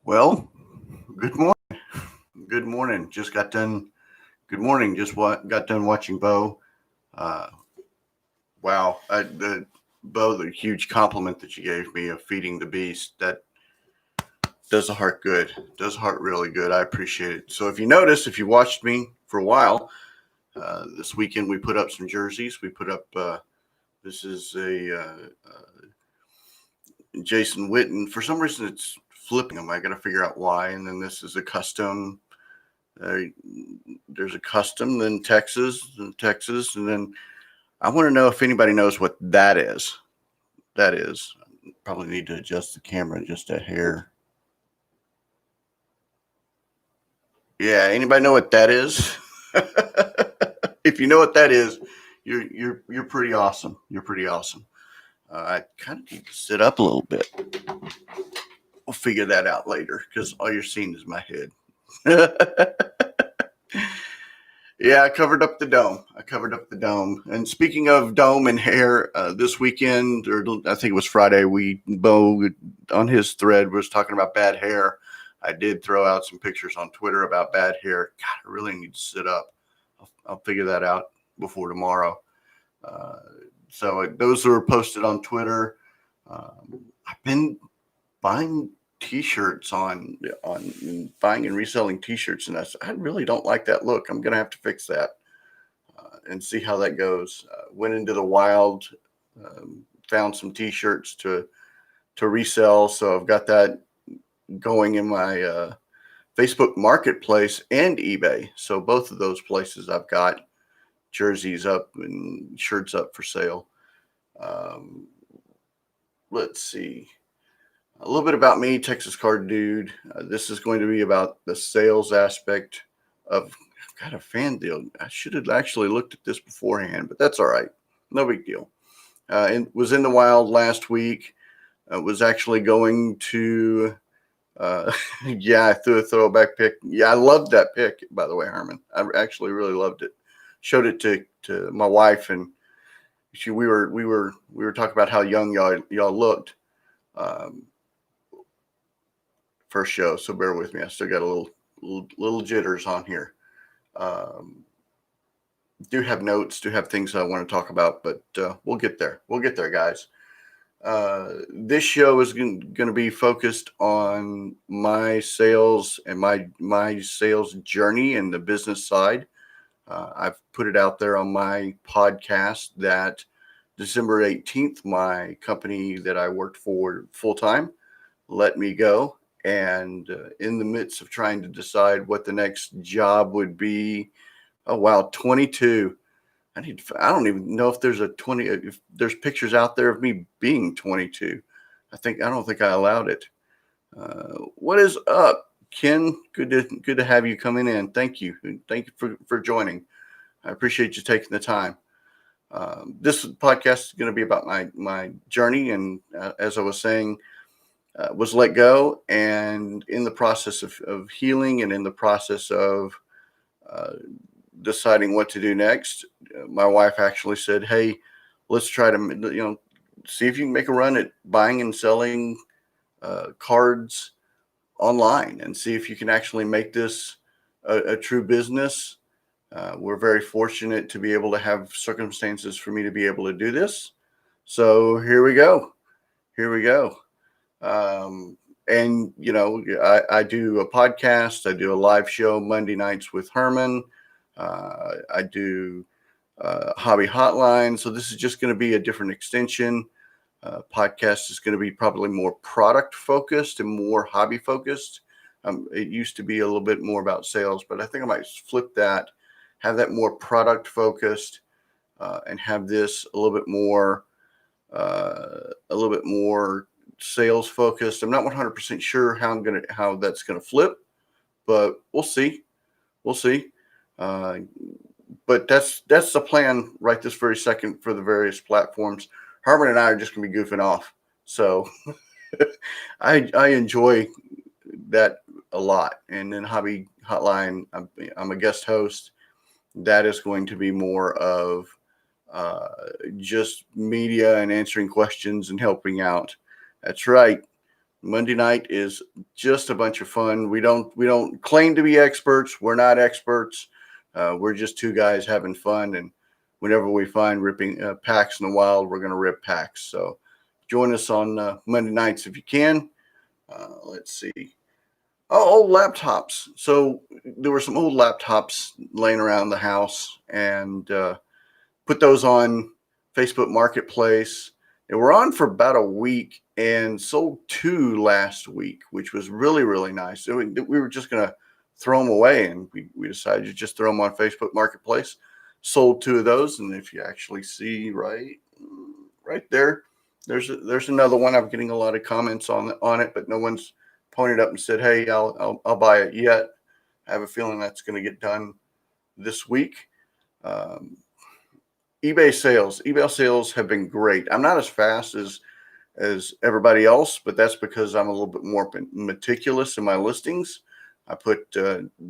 Well, good morning. Good morning. Just got done. Good morning. Got done watching Bo. Uh, wow, the huge compliment that you gave me of feeding the beast. That does the heart good. Does the heart really good. I appreciate it. So if you notice, if you watched me for a while, this weekend we put up some jerseys. We put up. This is a Jason Witten. For some reason, it's flipping them. I got to figure out why. And then this is a custom. Uh, there's a custom, then Texas, and then I want to know if anybody knows what that is. That is. Probably need to adjust the camera just a hair. Yeah, anybody know what that is? If you know what that is, you're pretty awesome. You're pretty awesome. I kind of need to sit up a little bit. We'll figure that out later because all you're seeing is my head. Yeah, I covered up the dome. And speaking of dome and hair, this weekend, or I think it was Friday, Bo on his thread was talking about bad hair. I did throw out some pictures on Twitter about bad hair. God, I really need to sit up. I'll figure that out before tomorrow. Uh, so those were posted on Twitter. I've been buying T-shirts on buying and reselling T-shirts, and I really don't like that look. I'm gonna have to fix that and see how that goes. Went into the wild, found some T-shirts to resell, so I've got that going in my Facebook Marketplace and eBay. So both of those places I've got jerseys up and shirts up for sale. Um, let's see. A little bit about me, Texas Card Dude. This is going to be about the sales aspect of. I've got a fan deal. I should have actually looked at this beforehand, but that's all right. No big deal. And was in the wild last week. Was actually going to. Yeah, I threw a throwback pick. Yeah, I loved that pick, by the way, Herman. I actually really loved it. Showed it to my wife, and we were talking about how young y'all looked. Um, First show, so bear with me. I still got a little jitters on here. Do have notes, do have things I want to talk about, but we'll get there. We'll get there, guys. This show is going to be focused on my sales and my sales journey and the business side. I've put it out there on my podcast that December 18th, my company that I worked for full time let me go. And in the midst of trying to decide what the next job would be, oh wow, 22. I don't even know if there's if there's pictures out there of me being 22. I don't think I allowed it. What is up, Ken? Good to have you coming in. Thank you for joining. I appreciate you taking the time. This podcast is going to be about my journey, and as I was saying, was let go, and in the process of healing, and in the process of uh, deciding what to do next, my wife actually said, "Hey, let's try to see if you can make a run at buying and selling cards online, and see if you can actually make this a true business." We're very fortunate to be able to have circumstances for me to be able to do this. So here we go. Here we go. And I do a podcast. I do a live show Monday nights with Herman. I do hobby hotline. So this is just going to be a different extension. Podcast is going to be probably more product focused and more hobby focused. It used to be a little bit more about sales, but I think I might flip that, have that more product focused, and have this a little bit more sales focused. I'm not 100% sure how that's gonna flip, but we'll see. We'll see. Uh, but that's the plan right this very second for the various platforms. Herman and I are just gonna be goofing off, so I enjoy that a lot. And then Hobby Hotline, I'm a guest host. That is going to be more of just media and answering questions and helping out. That's right. Monday night is just a bunch of fun. We don't claim to be experts. We're not experts. We're just two guys having fun, and whenever we find ripping packs in the wild, we're going to rip packs. So join us on Monday nights if you can. Let's see. Oh, old laptops. So there were some old laptops laying around the house, and put those on Facebook Marketplace. They were on for about a week and sold 2 last week, which was really, really nice. So we were just going to throw them away, and we decided to just throw them on Facebook Marketplace. Sold 2 of those, and if you actually see right there, there's another one. I'm getting a lot of comments on it, but no one's pointed up and said, "Hey, I'll buy it yet." I have a feeling that's going to get done this week. eBay sales have been great. I'm not as fast as everybody else, but that's because I'm a little bit more meticulous in my listings. I put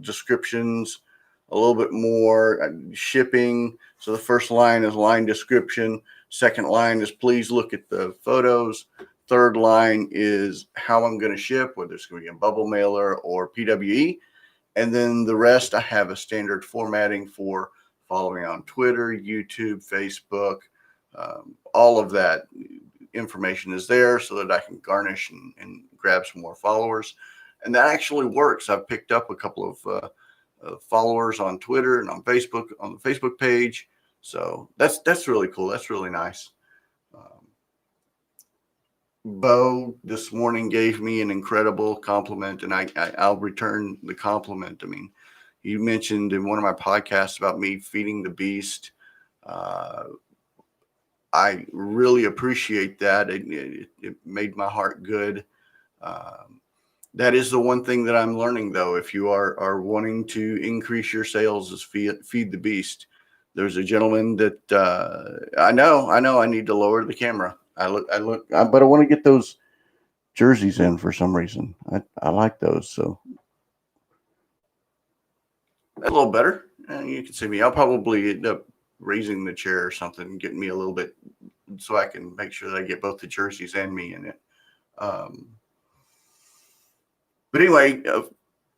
descriptions, a little bit more shipping. So the first line is line description. Second line is please look at the photos. Third line is how I'm going to ship, whether it's going to be a bubble mailer or PWE. And then the rest, I have a standard formatting for following on Twitter, YouTube, Facebook. All of that information is there so that I can garnish and grab some more followers. And that actually works. I've picked up a couple of followers on Twitter and on Facebook, on the Facebook page. So that's really cool. That's really nice. Bo this morning gave me an incredible compliment, and I'll return the compliment. I mean, you mentioned in one of my podcasts about me feeding the beast. I really appreciate that. It made my heart good. That is the one thing that I'm learning, though. If you are wanting to increase your sales, is feed the beast. There's a gentleman that I know I need to lower the camera. But I want to get those jerseys in for some reason. I like those. So a little better. You can see me. I'll probably end up raising the chair or something, getting me a little bit so I can make sure that I get both the jerseys and me in it. But anyway,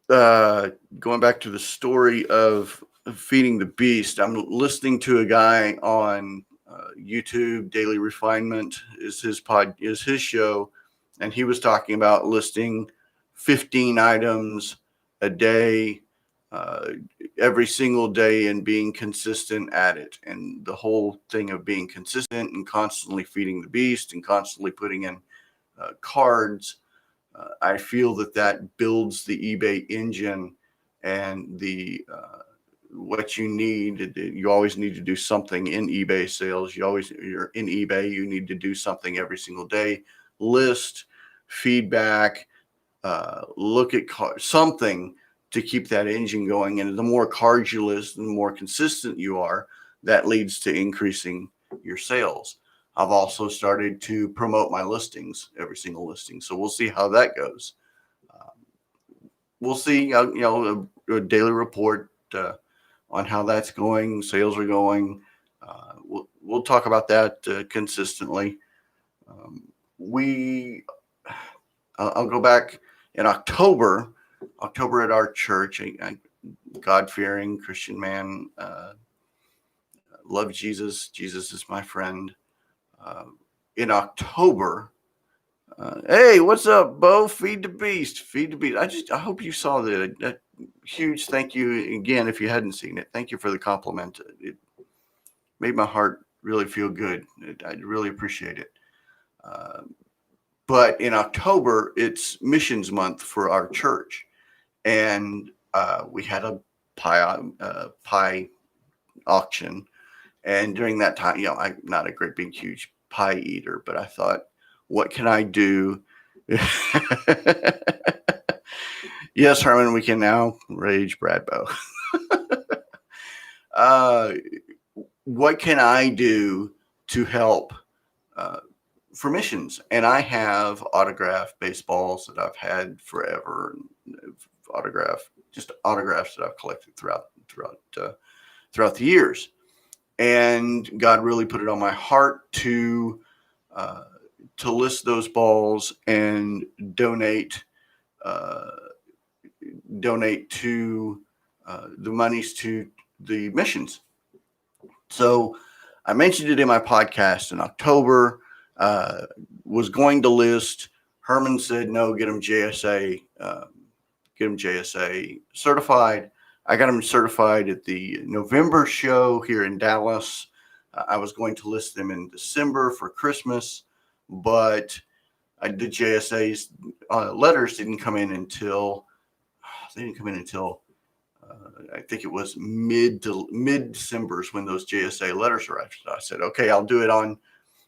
going back to the story of feeding the beast, I'm listening to a guy on YouTube. Daily Refinement is his show, and he was talking about listing 15 items a day, every single day, and being consistent at it. And the whole thing of being consistent and constantly feeding the beast and constantly putting in cards. I feel that builds the eBay engine, and the what you need. You always need to do something in eBay sales. You're in eBay. You need to do something every single day. List, feedback, look at something to keep that engine going. And the more cards you list, the more consistent you are, that leads to increasing your sales. I've also started to promote my listings, every single listing. So we'll see how that goes. We'll see, a daily report on how that's going. Sales are going. We'll talk about that consistently. I'll go back in October at our church. I God-fearing Christian man, love Jesus. Jesus is my friend. In October, hey, what's up, Bo? Feed the beast. Feed the beast. I hope you saw that huge thank you again. If you hadn't seen it, thank you for the compliment. It made my heart really feel good. I really appreciate it. But in October, it's missions month for our church, and we had a pie auction. And during that time, I'm not a great big huge pie eater, but I thought, what can I do? Yes, Herman, we can now rage Bradbo. What can I do to help for missions? And I have autographed baseballs that I've had forever, and autographs that I've collected throughout the years. And God really put it on my heart to to list those balls and donate to the monies to the missions. So I mentioned it in my podcast in October. Was going to list. Herman said no. Get them JSA. Get them JSA certified. I got them certified at the November show here in Dallas. I was going to list them in December for Christmas, but the JSA's letters didn't come in until I think it was mid December when those JSA letters arrived. So I said, okay, I'll do it on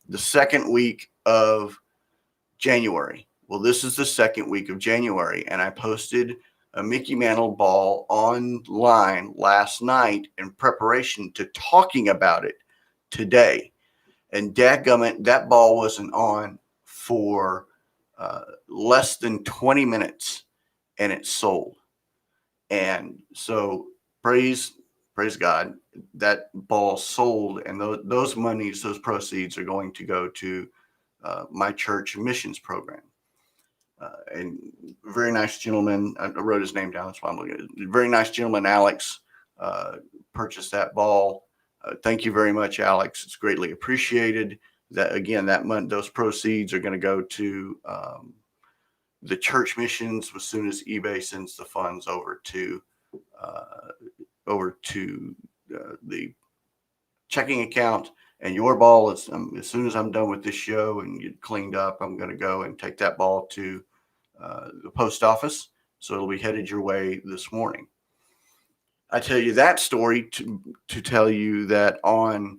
the second week of January. Well, this is the second week of January, and I posted a Mickey Mantle ball online last night in preparation to talking about it today. And dadgummit, that ball wasn't on for less than 20 minutes, and it sold. And so praise God, that ball sold, and those monies, those proceeds are going to go to my church missions program. And very nice gentleman, I wrote his name down, that's why I'm looking at it. Very nice gentleman, Alex, purchased that ball. Thank you very much, Alex. It's greatly appreciated. That again, those proceeds are going to go to the church missions as soon as eBay sends the funds over to the checking account. And your ball is as soon as I'm done with this show and get cleaned up, I'm going to go and take that ball to the post office. So it'll be headed your way this morning. I tell you that story to tell you that on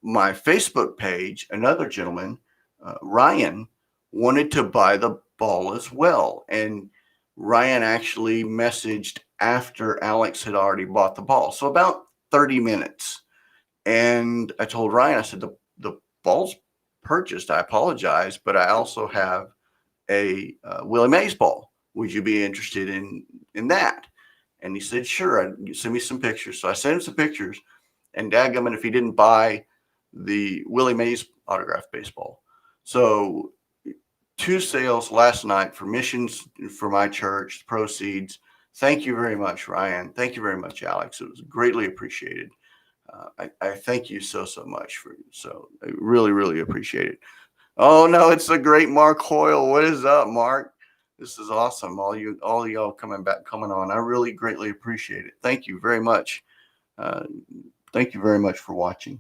my Facebook page, another gentleman, Ryan, wanted to buy the ball as well. And Ryan actually messaged after Alex had already bought the ball. So about 30 minutes. And I told Ryan, I said, the ball's purchased. I apologize, but I also have a Willie Mays ball. Would you be interested in that? And he said, sure. Send me some pictures. So I sent him some pictures. And dadgummit, if he didn't buy the Willie Mays autographed baseball. So 2 sales last night for missions for my church, proceeds. Thank you very much, Ryan. Thank you very much, Alex. It was greatly appreciated. I thank you so much I really, really appreciate it. Oh no, it's the great Mark Hoyle. What is up, Mark? This is awesome. All y'all coming on. I really greatly appreciate it. Thank you very much. Thank you very much for watching.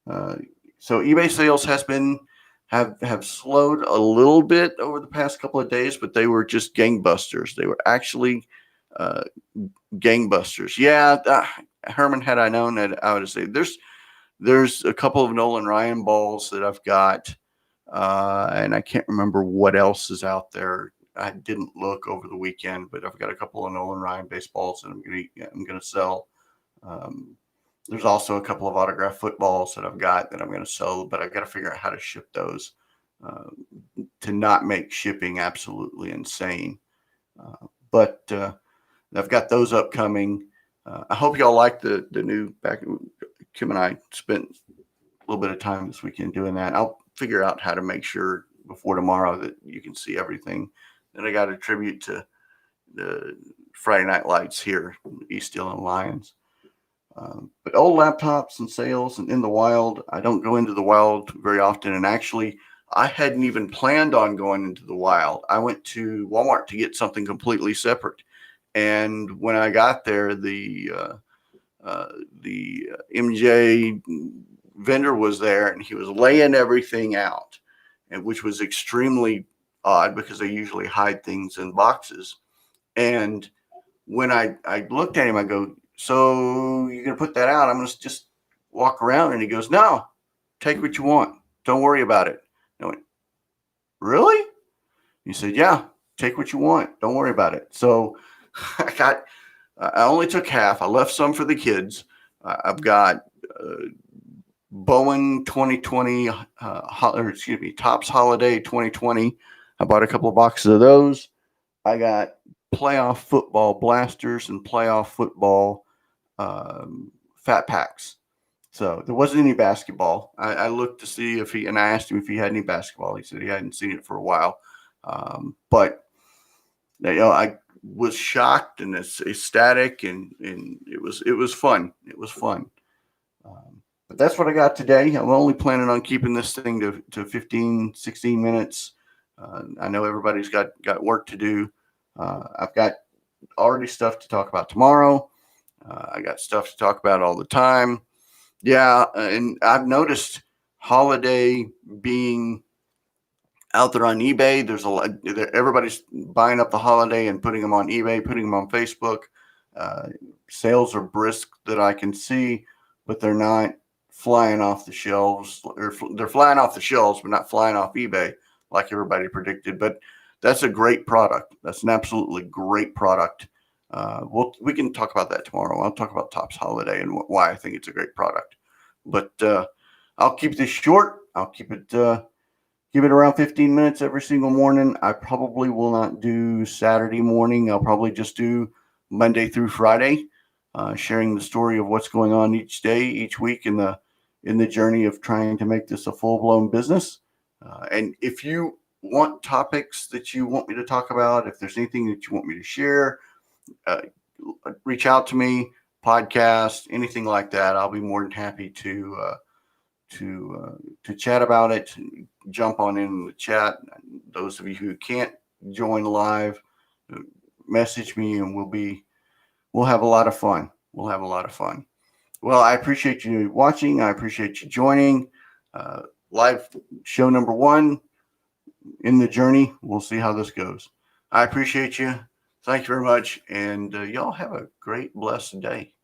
So eBay sales have slowed a little bit over the past couple of days, but they were just gangbusters. They were actually gangbusters. Yeah, Herman, had I known that, I would have said there's a couple of Nolan Ryan balls that I've got, and I can't remember what else is out there. I didn't look over the weekend, but I've got a couple of Nolan Ryan baseballs that I'm gonna sell. There's also a couple of autographed footballs that I've got that I'm going to sell, but I've got to figure out how to ship those to not make shipping absolutely insane. But I've got those upcoming. I hope y'all like the new back. Kim and I spent a little bit of time this weekend doing that. I'll figure out how to make sure before tomorrow that you can see everything that I got to attribute to the Friday Night Lights here, East Dillon Lions. But old laptops and sales and in the wild, I don't go into the wild very often. And actually, I hadn't even planned on going into the wild. I went to Walmart to get something completely separate. And when I got there, the MJ vendor was there and he was laying everything out, and which was extremely odd because they usually hide things in boxes. And when I looked at him, I go, so you're going to put that out? I'm going to just walk around. And he goes, no, take what you want. Don't worry about it. I went, really? He said, yeah, take what you want. Don't worry about it. So I only took half. I left some for the kids. I've got Bowen 2020, Topps Holiday 2020. I bought a couple of boxes of those. I got playoff football blasters and playoff football fat packs. So there wasn't any basketball. I looked to see if and I asked him if he had any basketball. He said he hadn't seen it for a while. But I was shocked and ecstatic, and it was fun. It was fun. But that's what I got today. I'm only planning on keeping this thing to 15, 16 minutes. I know everybody's got work to do. I've got already stuff to talk about tomorrow. I got stuff to talk about all the time. Yeah, and I've noticed holiday being out there on eBay. There's a lot. Everybody's buying up the holiday and putting them on eBay, putting them on Facebook. Sales are brisk that I can see, but they're not flying off the shelves. Or they're flying off the shelves, but not flying off eBay like everybody predicted. But that's a great product. That's an absolutely great product. We can talk about that tomorrow. I'll talk about Topps Holiday and why I think it's a great product. But I'll keep this short. I'll keep it around 15 minutes every single morning. I probably will not do Saturday morning. I'll probably just do Monday through Friday, sharing the story of what's going on each day, each week in the journey of trying to make this a full-blown business. And if you want topics that you want me to talk about, if there's anything that you want me to share, reach out to me, podcast, anything like that. I'll be more than happy to chat about it. Jump on in the chat. Those of you who can't join live, message me, and we'll have a lot of fun. We'll have a lot of fun. Well, I appreciate you watching. I appreciate you joining. Live show number 1 in the journey. We'll see how this goes. I appreciate you. Thank you very much. And y'all have a great, blessed day.